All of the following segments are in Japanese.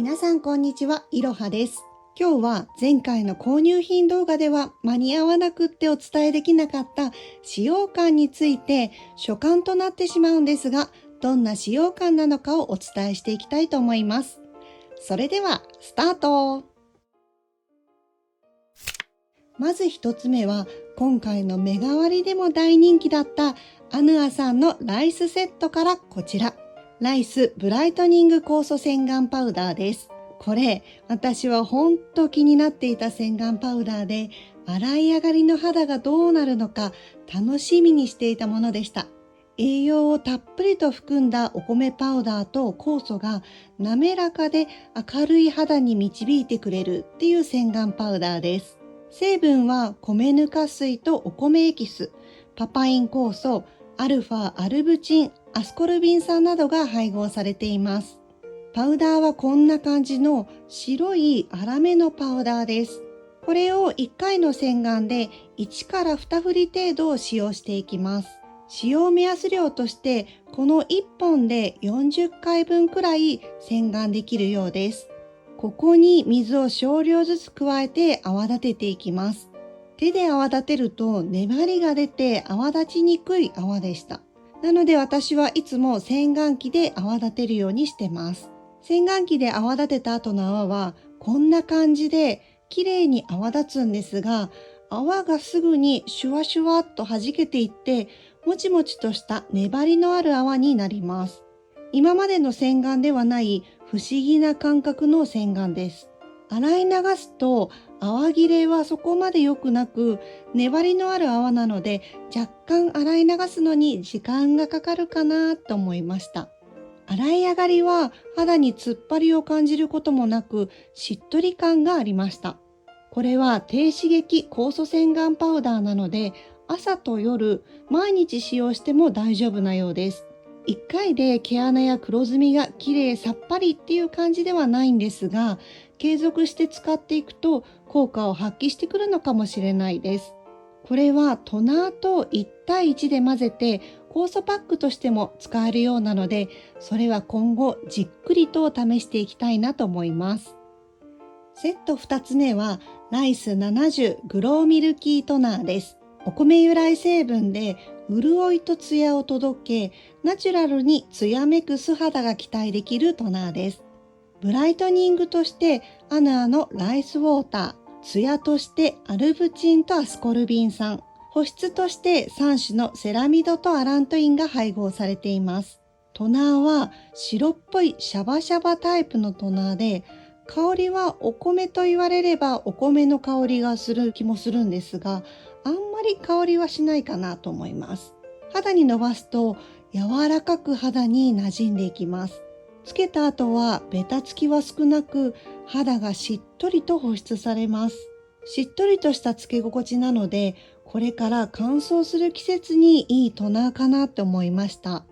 皆さんこんにちは、いろはです。今日は前回の購入品動画では間に合わなくってお伝えできなかった使用感について所感となってしまうんですが、どんな使用感なのかをお伝えしていきたいと思います。それではスタート。まず一つ目は今回のメガ割でも大人気だったアヌアさんのライスセットからこちら。ライスブライトニング酵素洗顔パウダーです。これ、私は本当気になっていた洗顔パウダーで、洗い上がりの肌がどうなるのか楽しみにしていたものでした。栄養をたっぷりと含んだお米パウダーと酵素が滑らかで明るい肌に導いてくれるっていう洗顔パウダーです。成分は米ぬか水とお米エキス、パパイン酵素、アルファアルブチン、アスコルビン酸などが配合されています。パウダーはこんな感じの白い粗めのパウダーです。これを1回の洗顔で1から2振り程度使用していきます。使用目安量としてこの1本で40回分くらい洗顔できるようです。ここに水を少量ずつ加えて泡立てていきます。手で泡立てると粘りが出て泡立ちにくい泡でした。なので私はいつも洗顔器で泡立てるようにしてます。洗顔器で泡立てた後の泡はこんな感じで綺麗に泡立つんですが、泡がすぐにシュワシュワっと弾けていってもちもちとした粘りのある泡になります。今までの洗顔ではない不思議な感覚の洗顔です。洗い流すと泡切れはそこまで良くなく、粘りのある泡なので若干洗い流すのに時間がかかるかなと思いました。洗い上がりは肌に突っ張りを感じることもなく、しっとり感がありました。これは低刺激酵素洗顔パウダーなので、朝と夜毎日使用しても大丈夫なようです。1回で毛穴や黒ずみが綺麗さっぱりっていう感じではないんですが、継続して使っていくと効果を発揮してくるのかもしれないです。これはトナーと1対1で混ぜて酵素パックとしても使えるようなので、それは今後じっくりと試していきたいなと思います。セット2つ目はライス70グローミルキートナーです。お米由来成分で潤いとツヤを届け、ナチュラルにツヤめく素肌が期待できるトナーです。ブライトニングとしてアナーのライスウォーター、ツヤとしてアルブチンとアスコルビン酸、保湿として3種のセラミドとアラントインが配合されています。トナーは白っぽいシャバシャバタイプのトナーで、香りはお米と言われればお米の香りがする気もするんですが、あんまり香りはしないかなと思います。肌に伸ばすと柔らかく肌に馴染んでいきます。つけた後はベタつきは少なく、肌がしっとりと保湿されます。しっとりとしたつけ心地なので、これから乾燥する季節にいいトナーかなと思いました。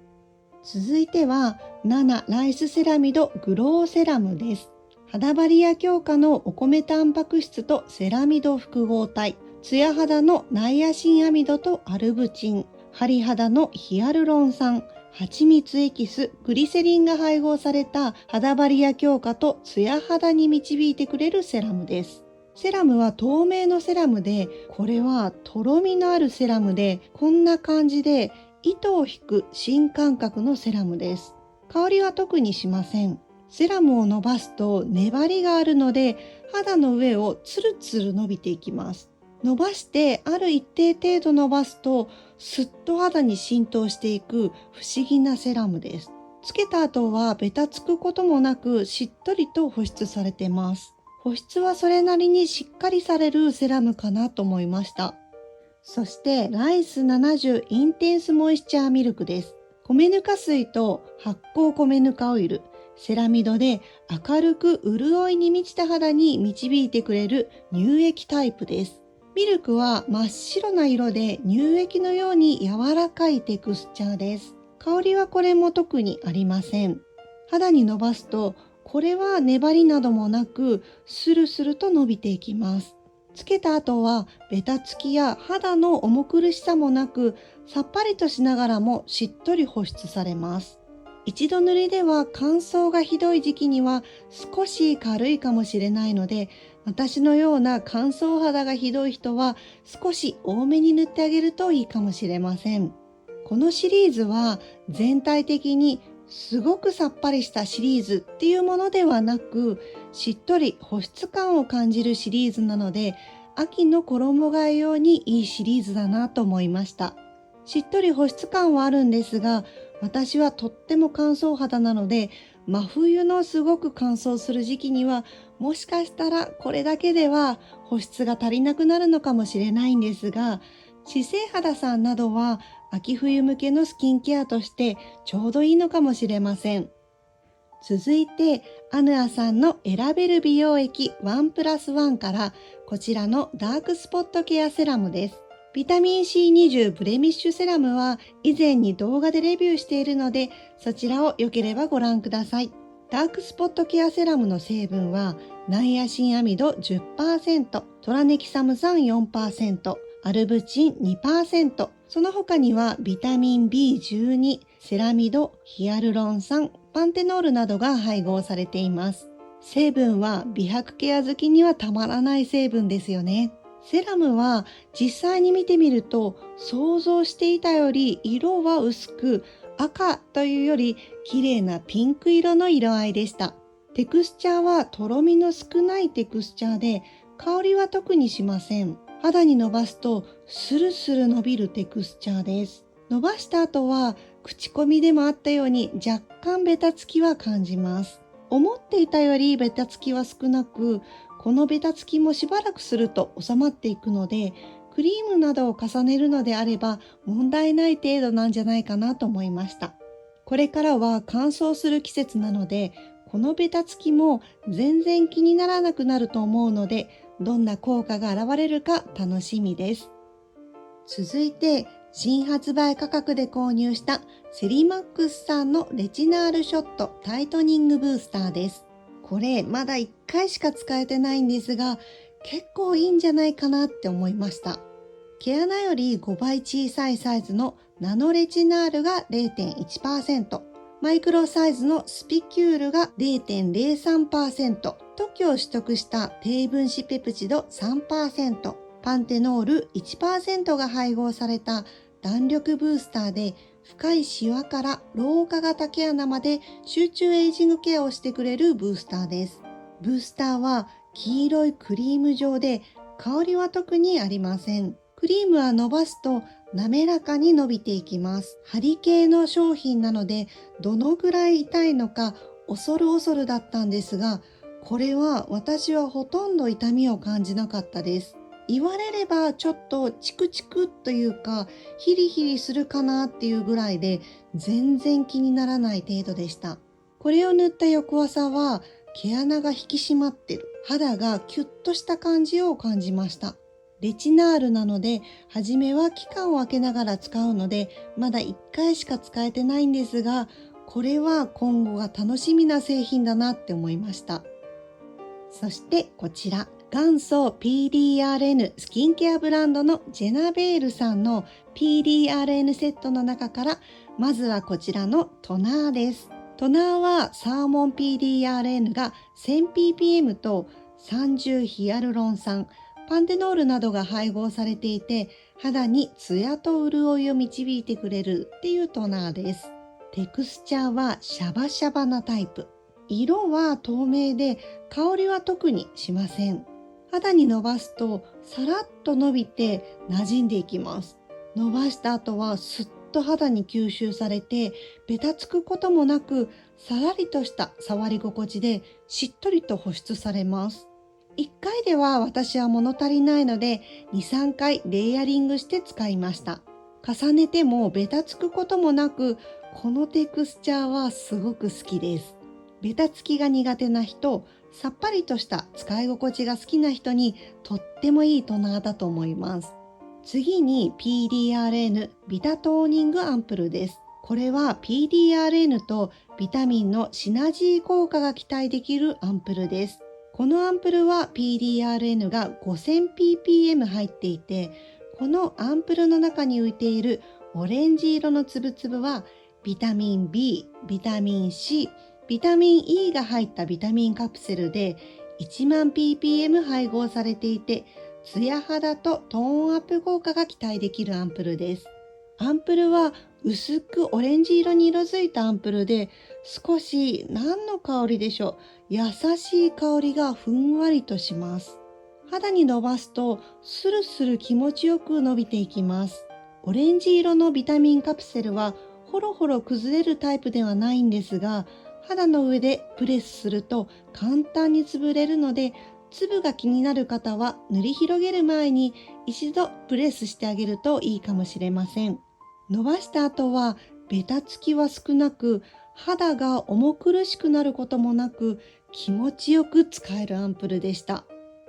続いては7ライスセラミドグローセラムです。肌バリア強化のお米タンパク質とセラミド複合体、ツヤ肌のナイアシンアミドとアルブチン、ハリ肌のヒアルロン酸、蜂蜜エキス、グリセリンが配合された肌バリア強化とツヤ肌に導いてくれるセラムです。セラムは透明のセラムで、これはとろみのあるセラムで、こんな感じで糸を引く新感覚のセラムです。香りは特にしません。セラムを伸ばすと粘りがあるので、肌の上をツルツル伸びていきます。伸ばしてある一定程度伸ばすと、すっと肌に浸透していく不思議なセラムです。つけた後はベタつくこともなく、しっとりと保湿されてます。保湿はそれなりにしっかりされるセラムかなと思いました。そしてライス70インテンスモイスチャーミルクです。米ぬか水と発酵米ぬかオイル、セラミドで明るく潤いに満ちた肌に導いてくれる乳液タイプです。ミルクは真っ白な色で乳液のように柔らかいテクスチャーです。香りはこれも特にありません。肌に伸ばすと、これは粘りなどもなく、スルスルと伸びていきます。つけた後はベタつきや肌の重苦しさもなく、さっぱりとしながらもしっとり保湿されます。一度塗りでは乾燥がひどい時期には少し軽いかもしれないので、私のような乾燥肌がひどい人は少し多めに塗ってあげるといいかもしれません。このシリーズは全体的にすごくさっぱりしたシリーズっていうものではなく、しっとり保湿感を感じるシリーズなので、秋の衣替え用にいいシリーズだなと思いました。しっとり保湿感はあるんですが、私はとっても乾燥肌なので、真冬のすごく乾燥する時期には、もしかしたらこれだけでは保湿が足りなくなるのかもしれないんですが、姿勢肌さんなどは秋冬向けのスキンケアとしてちょうどいいのかもしれません。続いて、アヌアさんの選べる美容液ワンプラスワンから、こちらのダークスポットケアセラムです。ビタミン C20 ブレミッシュセラムは以前に動画でレビューしているので、そちらを良ければご覧ください。ダークスポットケアセラムの成分は、ナイアシンアミド 10%、トラネキサム酸 4%、アルブチン 2%、その他にはビタミン B12、セラミド、ヒアルロン酸、パンテノールなどが配合されています。成分は美白ケア好きにはたまらない成分ですよね。セラムは実際に見てみると、想像していたより色は薄く、赤というより綺麗なピンク色の色合いでした。テクスチャーはとろみの少ないテクスチャーで、香りは特にしません。肌に伸ばすとスルスル伸びるテクスチャーです。伸ばした後は口コミでもあったように若干ベタつきは感じます。思っていたよりベタつきは少なく、このベタつきもしばらくすると収まっていくので、クリームなどを重ねるのであれば問題ない程度なんじゃないかなと思いました。これからは乾燥する季節なので、このベタつきも全然気にならなくなると思うので、どんな効果が現れるか楽しみです。続いて、新発売価格で購入したセリマックスさんのレチナールショットタイトニングブースターです。これまだ1回しか使えてないんですが、結構いいんじゃないかなって思いました。毛穴より5倍小さいサイズのナノレチナールが 0.1%、マイクロサイズのスピキュールが 0.03%、特許を取得した低分子ペプチド 3%、パンテノール 1% が配合された弾力ブースターで、深いシワから老化型毛穴まで集中エイジングケアをしてくれるブースターです。ブースターは黄色いクリーム状で、香りは特にありません。クリームは伸ばすと滑らかに伸びていきます。針系の商品なので、どのぐらい痛いのか恐る恐るだったんですが、これは私はほとんど痛みを感じなかったです。言われればちょっとチクチクというかヒリヒリするかなっていうぐらいで、全然気にならない程度でした。これを塗った翌朝は毛穴が引き締まってる、肌がキュッとした感じを感じました。レチナールなので、初めは期間を空けながら使うので、まだ1回しか使えてないんですが、これは今後が楽しみな製品だなって思いました。そしてこちら、元祖 PDRN スキンケアブランドのジェナベールさんの PDRN セットの中から、まずはこちらのトナーです。トナーはサーモン PDRN が 1000ppm と30ヒアルロン酸、パンテノールなどが配合されていて、肌にツヤと潤いを導いてくれるっていうトナーです。テクスチャーはシャバシャバなタイプ。色は透明で、香りは特にしません。肌に伸ばすとさらっと伸びて馴染んでいきます。伸ばした後はスッと肌に吸収されて、ベタつくこともなく、さらりとした触り心地でしっとりと保湿されます。1回では私は物足りないので、2、3回レイヤリングして使いました。重ねてもベタつくこともなく、このテクスチャーはすごく好きです。ベタつきが苦手な人、さっぱりとした使い心地が好きな人にとってもいいトナーだと思います。次に PDRN ビタトーニングアンプルです。これは PDRN とビタミンのシナジー効果が期待できるアンプルです。このアンプルは PDRN が 5000ppm 入っていて、このアンプルの中に浮いているオレンジ色のつぶつぶはビタミン B、ビタミン C、ビタミン E が入ったビタミンカプセルで1万 ppm 配合されていて、ツヤ肌とトーンアップ効果が期待できるアンプルです。アンプルは薄くオレンジ色に色づいたアンプルで、少し何の香りでしょう。優しい香りがふんわりとします。肌に伸ばすとスルスル気持ちよく伸びていきます。オレンジ色のビタミンカプセルはほろほろ崩れるタイプではないんですが、肌の上でプレスすると簡単に潰れるので、粒が気になる方は塗り広げる前に一度プレスしてあげるといいかもしれません。伸ばした後はベタつきは少なく、肌が重苦しくなることもなく、気持ちよく使えるアンプルでした。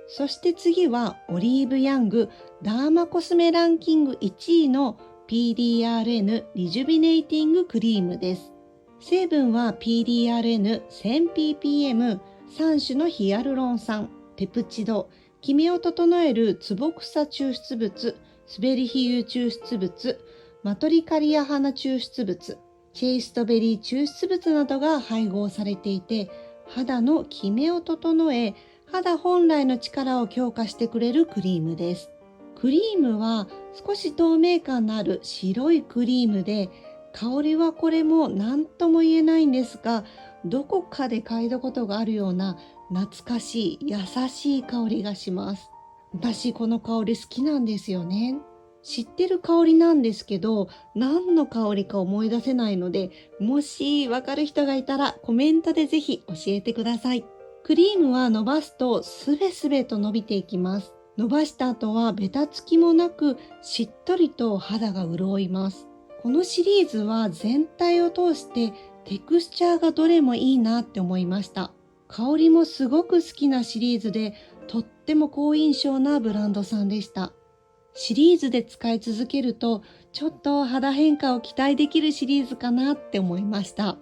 そして次はオリーブヤングダーマコスメランキング1位の PDRN リジュビネイティングクリームです。成分は PDRN1000ppm、3種のヒアルロン酸、ペプチド、キメを整えるツボクサ抽出物、スベリヒユ抽出物、マトリカリア花抽出物、チェイストベリー抽出物などが配合されていて、肌のキメを整え、肌本来の力を強化してくれるクリームです。クリームは少し透明感のある白いクリームで、香りはこれも何とも言えないんですが、どこかで嗅いだことがあるような懐かしい優しい香りがします。私この香り好きなんですよね。知ってる香りなんですけど、何の香りか思い出せないので、もしわかる人がいたらコメントでぜひ教えてください。クリームは伸ばすとスベスベと伸びていきます。伸ばした後はベタつきもなく、しっとりと肌が潤います。このシリーズは全体を通してテクスチャーがどれもいいなって思いました。香りもすごく好きなシリーズで、とっても好印象なブランドさんでした。シリーズで使い続けると、ちょっと肌変化を期待できるシリーズかなって思いました。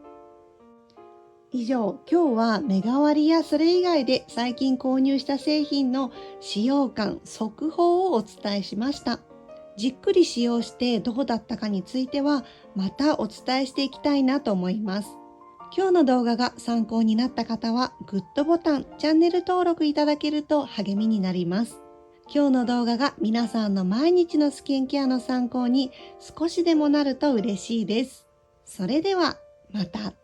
以上、今日は目変わりやそれ以外で最近購入した製品の使用感、速報をお伝えしました。じっくり使用してどうだったかについてはまたお伝えしていきたいなと思います。今日の動画が参考になった方はグッドボタン、チャンネル登録いただけると励みになります。今日の動画が皆さんの毎日のスキンケアの参考に少しでもなると嬉しいです。それではまた。